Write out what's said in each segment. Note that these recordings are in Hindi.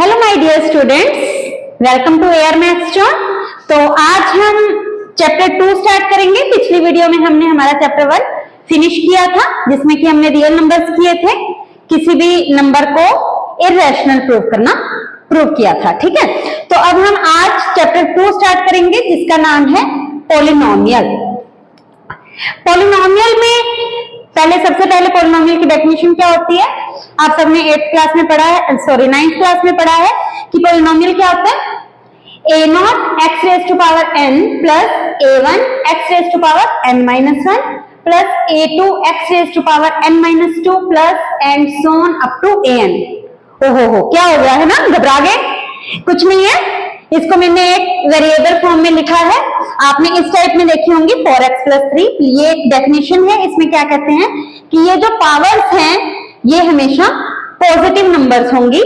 Hello my dear students, welcome to air maths zone. तो आज हम चैप्टर 2 स्टार्ट करेंगे। पिछली वीडियो में हमने हमारा चैप्टर 1 फिनिश किया था, जिसमें कि हमने रियल नंबर्स किए थे, किसी भी नंबर को इररेशनल प्रूव किया था। ठीक है, तो अब हम आज चैप्टर 2 स्टार्ट करेंगे, जिसका नाम है पॉलिनोमियल। पॉलिनोमियल में सबसे पहले पॉलिनोमियल की डेफिनेशन क्या होती है? आप सबने 8th क्लास में पढ़ा है, 9th क्लास में पढ़ा है कि पॉलिनोमियल क्या होता है? a0 x raised to power n plus a1 x raised to power n minus 1 plus a2 x raised to power n minus 2 plus and so on up to an। ओहो, क्या हो गया है ना? घबरा गए? कुछ नहीं है, इसको मैंने एक वेरिएबल फॉर्म में लिखा है। आपने इस टाइप में देखी होंगी 4x plus 3। ये एक डेफिनेशन है। इसमें क्या कहते हैं कि ये जो पावर्स हैं ये हमेशा पॉजिटिव नंबर्स होंगी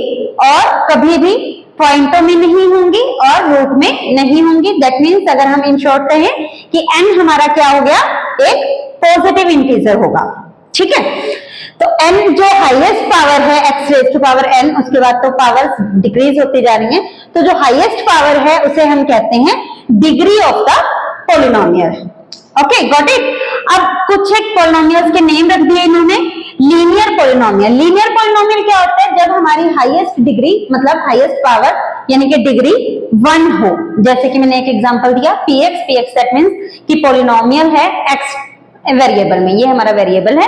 और कभी भी पॉइंटों में नहीं होंगी और रूट में नहीं होंगी। दैट मीन्स अगर हम इन शॉर्ट कहें कि n हमारा क्या हो गया, एक पॉजिटिव इंटीजर होगा। ठीक है, तो n जो हाईएस्ट पावर है x raise to power n, उसके बाद तो पावर्स डिक्रीज होती जा रही हैं, तो जो हाईएस्ट पावर है उसे हम कहते हैं degree of the polynomial. Okay, got it. अब कुछ एक पॉलिनोमियल्स के नेम रख दिए इन्होंने। Linear polynomial. लीनियर पॉलिनोमियल क्या होता है? जब हमारी हाईएस्ट डिग्री मतलब हाईएस्ट पावर यानी कि डिग्री 1 हो। जैसे कि मैंने एक एग्जांपल दिया px दैट मींस कि पॉलिनोमियल है x वेरिएबल में, ये हमारा वेरिएबल है।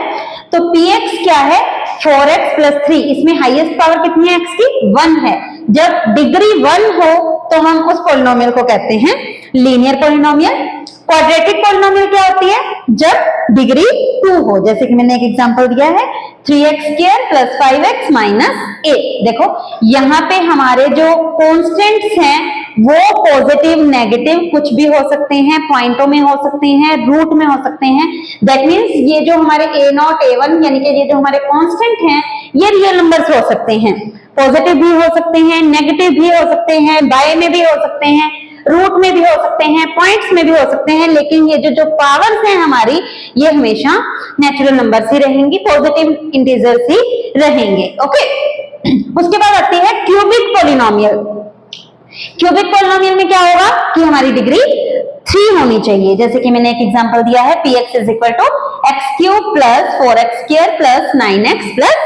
तो px क्या है? 4x plus 3। इसमें हाईएस्ट पावर कितनी है x की? 1 है। जब डिग्री 1 हो तो हम उस पॉलिनोमियल को कहते हैं लीनियर पॉलिनोमियल। क्वाड्रेटिक पॉलिनोमियल क्या होती है? जब डिग्री 2 हो। जैसे कि मैंने एक एग्जांपल दिया है 3x² plus 5x minus 8। देखो यहाँ पे हमारे जो कॉन्स्टेंट्स हैं वो पॉजिटिव नेगेटिव कुछ भी हो सकते हैं, पॉइंटों में हो सकते हैं, रूट में हो सकते हैं। दैट मीन्स ये जो हमारे a0 a1 यानी कि ये जो हमारे कांस्टेंट हैं ये रियल नंबर्स हो सकते हैं, पॉजिटिव भी हो सकते हैं, नेगेटिव भी हो सकते हैं, बाय में भी हो सकते हैं, रूट में भी हो सकते हैं, पॉइंट्स में भी हो सकते हैं। लेकिन ये जो पावर्स हैं हमारी ये हमेशा नेचुरल नंबर्स ही रहेंगी, पॉजिटिव इंटीजर्स ही रहेंगे। ओके, उसके बाद आती है क्यूबिक पॉलिनोमियल। क्यूबिक पॉलिनोमियल में क्या होगा कि हमारी डिग्री 3 होनी चाहिए। जैसे कि मैंने एक एग्जांपल दिया है px is equal to x³ plus 4x² plus 9x plus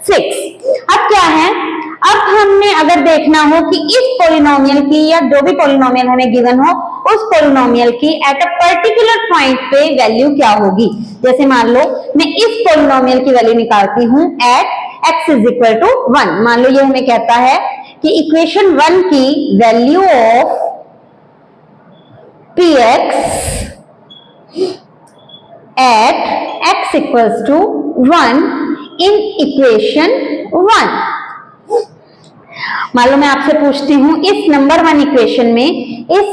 6। अब क्या है, अब हमने अगर देखना हो कि इस पॉलिनोमियल की या जो भी पॉलिनोमियल हमें गिवन हो उस पॉलिनोमियल की एट अ पर्टिकुलर पॉइंट पे वैल्यू क्या होगी। जैसे मान लो मैं इस पॉलिनोमियल की वैल्यू निकालती हूं eight x is equal to 1। मान लो ये हमें कहता है कि इक्वेशन 1 की value of px at x equals to 1 in equation 1। मान लो मैं आपसे पूछती हूं इस नंबर 1 इक्वेशन में इस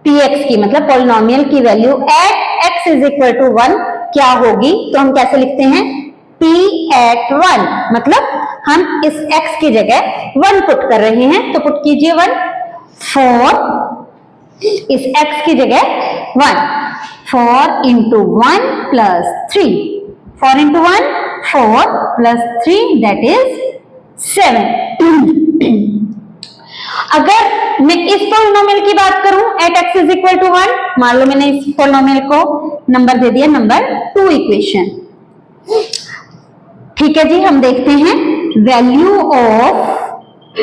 px की मतलब पॉलिनोमियल की value at x is equal to 1 क्या होगी, तो हम कैसे लिखते हैं? p at 1 मतलब हम इस x की जगह 1 पुट कर रहे हैं, तो पुट कीजिए 1। 4 इस x की जगह 1, 4 into 1 plus 3, 4 into 1 4 plus 3 that is 7। अगर मैं इस पॉलिनोमियल की बात करूं eight x is equal to 1, मान लो मैंने इस पॉलिनोमियल को नंबर दे दिया नंबर 2 इक्वेशन। ठीक है जी, हम देखते हैं वैल्यू ऑफ,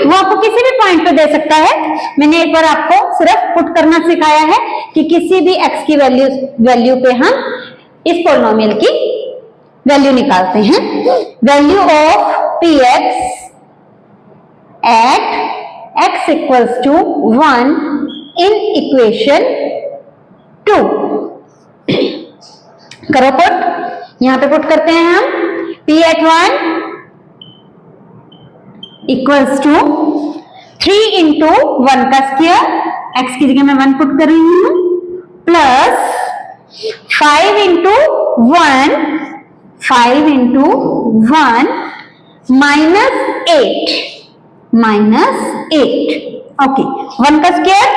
वो आपको किसी भी पॉइंट पे दे सकता है। मैंने एक बार आपको सिर्फ पुट करना सिखाया है कि किसी भी x की वैल्यू पे हम इस पॉलिनोमियल की वैल्यू निकालते हैं। Value of px at x equals to 1 in equation 2। करो पुट, यहां पे पुट करते हैं हम p at 1 equals to 3 into 1 का स्क्वायर, x की जगह मैं 1 पुट कर रही हूं, प्लस 5 into 1 minus 8। ओके, 1 का स्क्वायर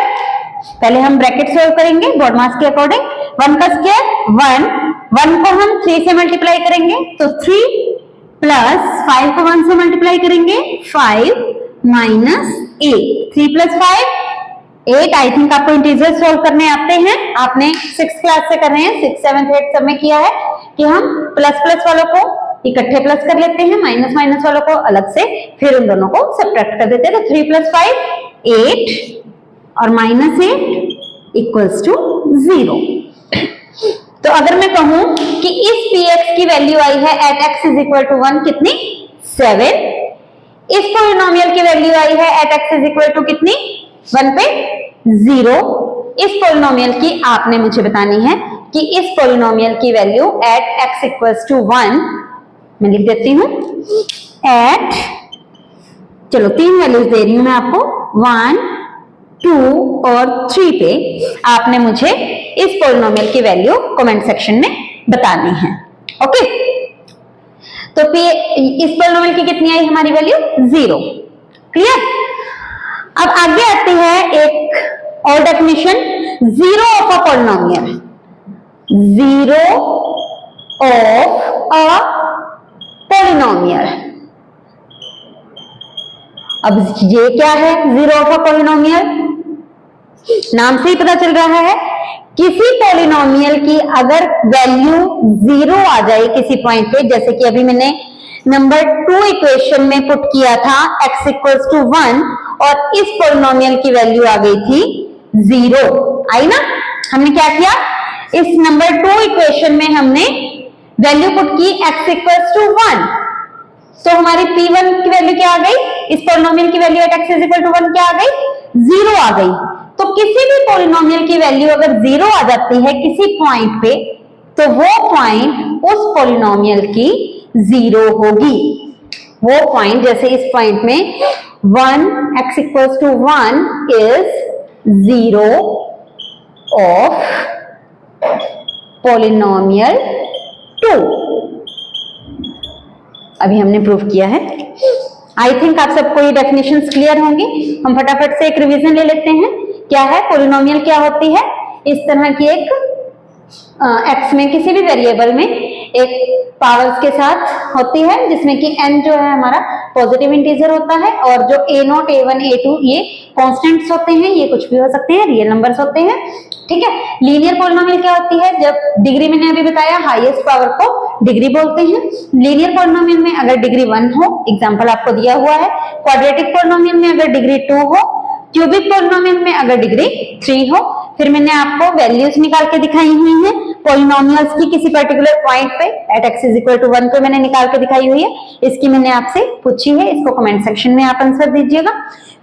पहले हम ब्रैकेट सोल्व करेंगे बोर्ड मास के अकॉर्डिंग। 1 का स्क्वायर 1 को हम 3 से मल्टीप्लाई करेंगे तो 3 प्लस 5 को 1 से मल्टीप्लाई करेंगे 5 -8, 3 + 5 8। आई थिंक आपको इंटीजर सोल्व करने आते हैं, आपने 6th क्लास से कर रहे हैं, 6th 7th 8th सब में किया है कि हम प्लस प्लस वालों को इकट्ठे प्लस कर लेते हैं, माइनस माइनस वालों को अलग से, फिर उन दोनों को सब्ट्रैक्ट कर देते हैं। तो 3 + 5 8 और -8 = 0। तो अगर मैं कहूं कि इस px की वैल्यू आई है एट x = 1 कितनी 7, इस पॉलिनोमियल की वैल्यू आई है एट x = कितनी 1 पे 0। इस पॉलिनोमियल की आपने मुझे बतानी है कि इस पॉलिनोमियल की वैल्यू एट x = 1, मैं लिख देती हूं एट, चलो 3 वैल्यूज दे रही हूं मैं आपको 1 2 और 3 पे आपने मुझे इस पॉलिनोमियल की वैल्यू कमेंट सेक्शन में बतानी है। ओके, तो इस पॉलिनोमियल की कितनी आई हमारी वैल्यू 0। क्लियर। अब आगे आती है एक और definition, zero of a polynomial, zero of a polynomial. अब ये क्या है जीरो ऑफ अ पॉलिनोमियल, नाम से ही पता चल रहा है किसी पॉलिनोमियल की अगर वैल्यू 0 आ जाए किसी पॉइंट पे, जैसे कि अभी मैंने नंबर 2 इक्वेशन में पुट किया था x = 1 और इस पॉलिनोमियल की वैल्यू आ गई थी 0, आई ना। हमने क्या किया, इस नंबर 2 इक्वेशन में हमने वैल्यू पुट की x = 1, तो हमारी p1 की वैल्यू क्या आ गई, इस पॉलिनोमियल की वैल्यू एट x = 1 क्या आ गई 0 आ गई। तो किसी भी पॉलिनोमियल की वैल्यू अगर 0 आ जाती है किसी पॉइंट पे, तो वो पॉइंट उस पॉलिनोमियल की 0 होगी। वो पॉइंट जैसे इस पॉइंट में 1 x = 1 इज 0 ऑफ पॉलिनोमियल 2। अभी हमने प्रूव किया है। आई थिंक आप सबको ये डेफिनेशंस क्लियर होंगी। हम फटाफट से एक रिवीजन ले लेते हैं। क्या है पॉलिनोमियल, क्या होती है, इस तरह की एक x में किसी भी वेरिएबल में एक पावर्स के साथ होती है, जिसमें कि n जो है हमारा पॉजिटिव इंटीजर होता है और जो a0 a1 a2 ये कांस्टेंट्स होते हैं, ये कुछ भी हो सकते हैं, रियल नंबर्स होते हैं। ठीक है। लीनियर पॉलिनोमियल क्या होती है, जब डिग्री मैंने अभी बताया हाईएस्ट पावर को डिग्री बोलते हैं। लीनियर पॉलिनोमियल में अगर डिग्री 1 हो, एग्जांपल आपको दिया हुआ है, क्वाड्रेटिक पॉलिनोमियल में अगर डिग्री 2 हो, क्यूबिक पॉलिनोमियल में अगर डिग्री 3 हो। फिर मैंने आपको वैल्यूज निकाल के दिखाई हुई हैं पॉलिनोमियल्स की किसी पर्टिकुलर पॉइंट पे एट x = 1 पे मैंने निकाल के दिखाई हुई है। इसकी मैंने आपसे पूछी है, इसको कमेंट सेक्शन में आप आंसर दीजिएगा।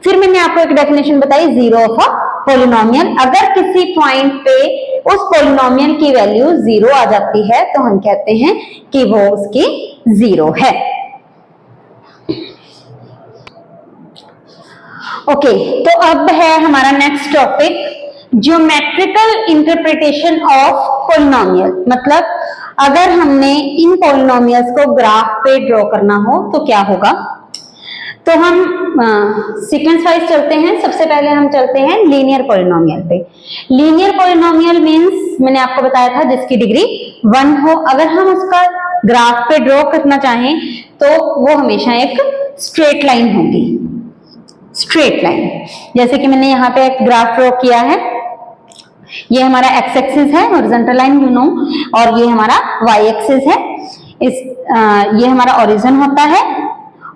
फिर मैंने आपको एक डेफिनेशन बताई जीरो ऑफ अ पॉलिनोमियल, अगर किसी पॉइंट पे उस पॉलिनोमियल की वैल्यू 0 आ जाती है तो हम कहते हैं कि वो उसकी 0 है। ओके, तो अब है हमारा next topic geometrical interpretation of polynomial. मतलब अगर हमने इन पॉलिनोमियल्स को ग्राफ पे ड्रॉ करना हो तो क्या होगा। तो हम सीक्वेंस वाइज चलते हैं। सबसे पहले हम चलते हैं लीनियर पॉलिनोमियल पे। लीनियर पॉलिनोमियल मींस मैंने आपको बताया था जिसकी डिग्री 1 हो। अगर हम उसका ग्राफ पे ड्रॉ करना चाहें तो वो हमेशा एक स्ट्रेट लाइन होगी, स्ट्रेट लाइन। जैसे कि मैंने यहाँ पे एक ग्राफ ड्रॉ किया है, ये हमारा x एक्सिस है, हॉरिजॉन्टल लाइन यू नो, और ये हमारा y एक्सिस है। ये हमारा ओरिजिन होता है।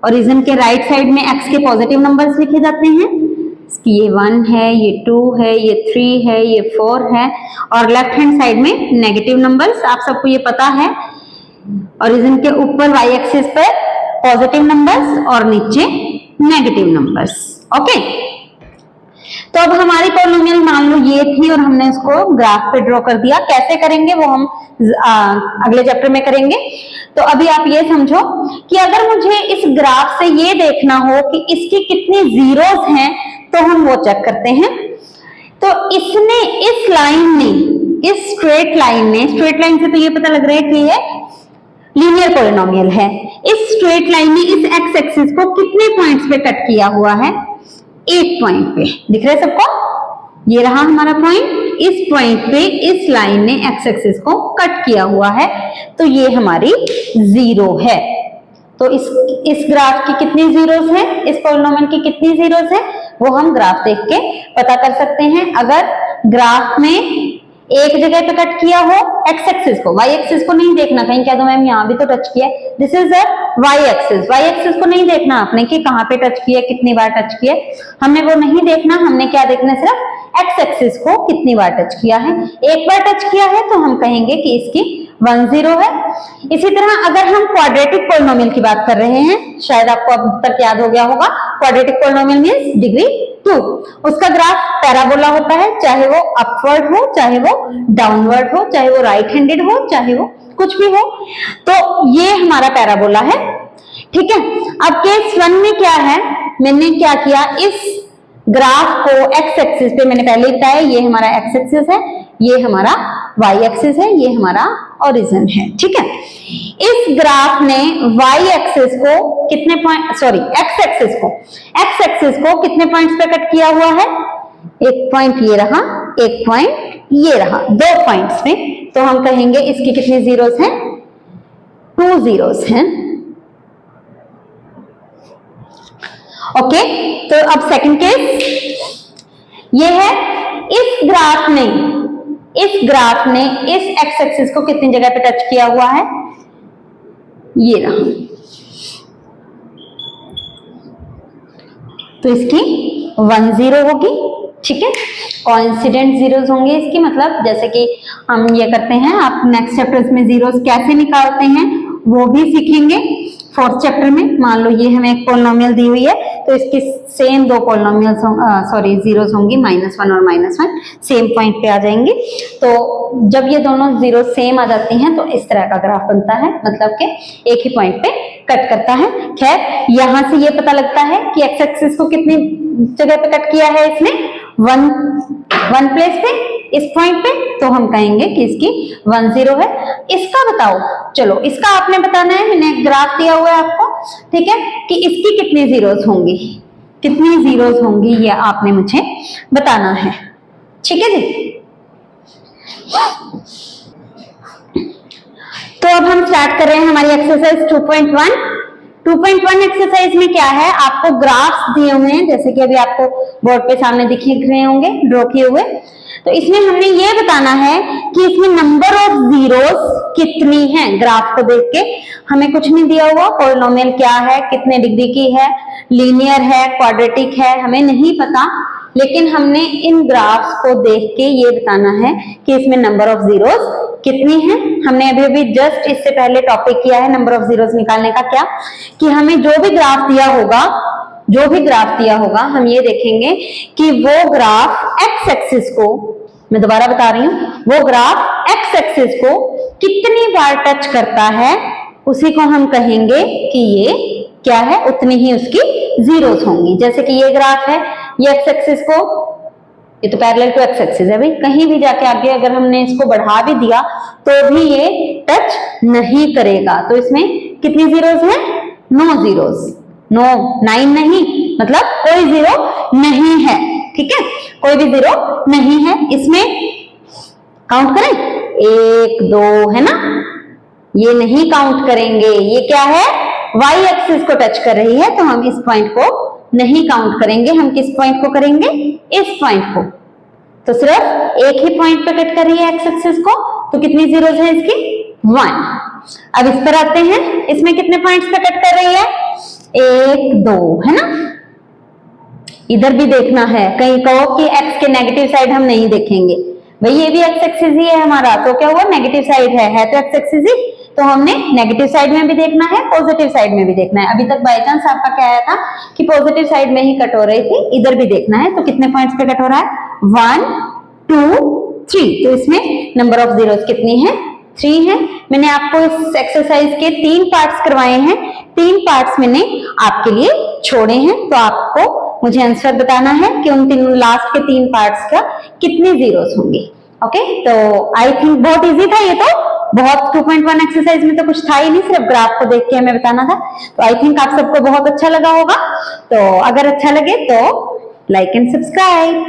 ओरिजिन के राइट साइड में x के पॉजिटिव नंबर्स लिखे जाते हैं। ये 1 है, ये 2 है, ये 3 है, ये 4 है, और लेफ्ट हैंड साइड में नेगेटिव नंबर्स। आप सबको ये पता है, ओरिजिन के ऊपर y एक्सिस पर पॉजिटिव नंबर्स और नीचे नेगेटिव नंबर्स। ओके, तो अब हमारी पॉलिनोमियल मान लो ये थी और हमने इसको ग्राफ पे ड्रॉ कर दिया। कैसे करेंगे वो हम अगले चैप्टर में करेंगे। तो अभी आप ये समझो कि अगर मुझे इस ग्राफ से ये देखना हो कि इसकी कितनी जीरोस हैं तो हम वो चेक करते हैं। तो इसने इस लाइन ने, इस स्ट्रेट लाइन ने, स्ट्रेट लाइन से तो ये पता लग रहा है कि ये लीनियर पॉलिनोमियल है। इस स्ट्रेट लाइन ने इस एक्स एक्सिस को कितने पॉइंट्स पे कट किया हुआ है, 1 पॉइंट पे। दिख रहा है सबको, ये रहा हमारा पॉइंट। इस पॉइंट पे इस लाइन ने एक्स एक्सिस को कट किया हुआ है, तो ये हमारी 0 है। तो इस ग्राफ की कितनी जीरोस हैं, इस पॉलिनोमियल की कितनी जीरोस हैं, वो हम ग्राफ देख के पता कर सकते हैं। अगर ग्राफ में एक जगह पे कट किया हो एक्स एक्सिस को, वाई एक्सिस को नहीं देखना, कहीं क्या तो मैम यहाँ भी तो टच किया है, this is the Y axis को नहीं देखना आपने कि कहाँ पे टच किया, कितनी बार टच किया, हमने वो नहीं देखना, हमने क्या देखना है, सिर्फ एक्स एक्सिस को कितनी बार टच किया है। एक बार टच किया है तो हम कहेंगे कि इसकी 1 0 है। इसी तरह अगर हम क्वाड्रेटिक पॉलिनोमियल की बात कर रहे हैं, शायद आपको अब तक याद हो गया होगा, क्वाड्रेटिक पॉलिनोमियल मींस डिग्री 2, उसका ग्राफ पैराबोला होता है, चाहे वो अपवर्ड हो, चाहे वो डाउनवर्ड हो, चाहे वो राइट हैंडेड हो, चाहे वो कुछ भी हो, तो ये हमारा पैराबोला है। ठीक है, अब केस 1 में क्या है, मैंने क्या किया, इस ग्राफ को एक्स एक्सिस पे, मैंने पहले ही बताया ये हमारा एक्स एक्सिस है, ये हमारा वाई एक्सिस है, ये हमारा ओरिजिन है। ठीक है, इस ग्राफ ने वाई एक्सिस को कितने पॉइंट, सॉरी एक्स एक्सिस को कितने पॉइंट्स पे कट किया हुआ है, एक पॉइंट ये रहा, एक पॉइंट ये रहा, 2 पॉइंट्स में, तो हम कहेंगे इसकी कितनी जीरोस हैं, 2 जीरोस हैं। ओके, तो अब सेकंड केस ये है, इस ग्राफ ने इस एक्स एक्सिस को कितनी जगह पे टच किया हुआ है, ये रहा, तो इसकी 1 0 होगी। ठीक है, कोइंसिडेंट जीरोस होंगे इसकी, मतलब जैसे कि हम ये करते हैं, आप नेक्स्ट चैप्टर्स में जीरोस कैसे निकालते हैं वो भी सीखेंगे। 4th चैप्टर में मान लो ये हमें एक पॉलिनोमियल दी हुई है, तो इसकी सेम 2 पॉलिनोमियल्स जीरोस होंगी, -1 और -1 सेम पॉइंट पे आ जाएंगे। तो जब ये दोनों जीरो सेम आ जाती हैं तो इस तरह का ग्राफ बनता है, मतलब कि एक ही पॉइंट पे कट करता है। खैर, यहां से ये पता लगता है कि एक्स एक्सिस को कितनी जगह पे कट किया है इसने, वन प्लेस पे, इस पॉइंट पे, तो हम कहेंगे कि इसकी 1 0 है। इसका बताओ, चलो इसका आपने बताना है, मैंने ग्राफ दिया हुआ है आपको, ठीक है, कि इसकी कितनी जीरोस होंगी, कितनी जीरोस होंगी ये आपने मुझे बताना है। ठीक है जी, तो अब हम स्टार्ट कर रहे हैं हमारी एक्सरसाइज 2.1। 2.1 एक्सरसाइज में क्या है, आपको ग्राफ्स दिए हुए हैं, जैसे कि अभी आपको बोर्ड पे सामने दिख रहे होंगे ड्रॉ किए हुए। तो इसमें हमने ये बताना है कि इसमें नंबर ऑफ जीरोस कितनी हैं। ग्राफ को देख के हमें कुछ नहीं दिया हुआ, पॉलिनोमियल क्या है, कितने डिग्री की है, लीनियर है, क्वाड्रेटिक है, हमें नहीं पता, लेकिन हमने इन ग्राफ्स को देख के ये बताना है कि इसमें नंबर ऑफ जीरोस कितनी है। हमने अभी अभी जस्ट इससे पहले टॉपिक किया है नंबर ऑफ जीरोस निकालने का, क्या कि हमें जो भी ग्राफ दिया होगा हम ये देखेंगे कि वो ग्राफ एक्स एक्सिस को, मैं दोबारा बता रही हूं, वो ग्राफ एक्स एक्सिस को कितनी बार टच करता है, उसी को हम कहेंगे कि ये क्या है, उतनी ही उसकी जीरोस होंगी। जैसे कि ये ग्राफ है, ये एक्स एक्सिस को, ये तो पैरेलल टू एक्स एक्सिस है भाई, कहीं भी जाके आगे अगर हमने इसको बढ़ा भी दिया तो भी ये टच नहीं करेगा। तो इसमें कितनी जीरोस हैं, 9 जीरोस, 9 नहीं, मतलब कोई जीरो नहीं है। ठीक है, कोई भी जीरो नहीं है इसमें। काउंट करें, 1 2 है ना, ये नहीं काउंट करेंगे, ये क्या है, वाई एक्सिस को टच कर रही है, तो हम इस पॉइंट को नहीं काउंट करेंगे। हम किस पॉइंट को करेंगे, इस पॉइंट को। तो सिर्फ एक ही पॉइंट पे कट कर रही है एक्स एक्सिस को, तो कितनी जीरोस है इसकी, 1। अब इस पर आते हैं, इसमें कितने पॉइंट्स पे कट कर रही है, 1 2 है ना। इधर भी देखना है, कहीं कहो कि एक्स के नेगेटिव साइड हम नहीं देखेंगे, भाई ये भी एक्स एक्सिस ही है हमारा, तो क्या हुआ, नेगेटिव साइड है तो एक्स एक्सिस ही, तो हमने नेगेटिव साइड में भी देखना है, पॉजिटिव साइड में भी देखना है। अभी तक बाय चांस आपका क्या आया था कि पॉजिटिव साइड में ही कट हो रही थी, इधर भी देखना है। तो कितने पॉइंट्स पे कट हो रहा है, 1 2 3, तो इसमें नंबर ऑफ जीरोस कितनी है, 3 है। मैंने आपको इस एक्सरसाइज के 3 पार्ट्स करवाए हैं, 3 पार्ट्स मैंने आपके लिए छोड़े हैं, तो आपको मुझे आंसर बताना है कि उन तीन लास्ट के 3 पार्ट्स का कितनी जीरोस होंगी। ओके, तो आई थिंक बहुत इजी था ये, तो बहुत 2.1 एक्सरसाइज में तो कुछ था ही नहीं, सिर्फ ग्राफ को देख के हमें बताना था। तो आई थिंक आप सबको बहुत अच्छा लगा होगा। तो अगर अच्छा लगे तो लाइक एंड सब्सक्राइब।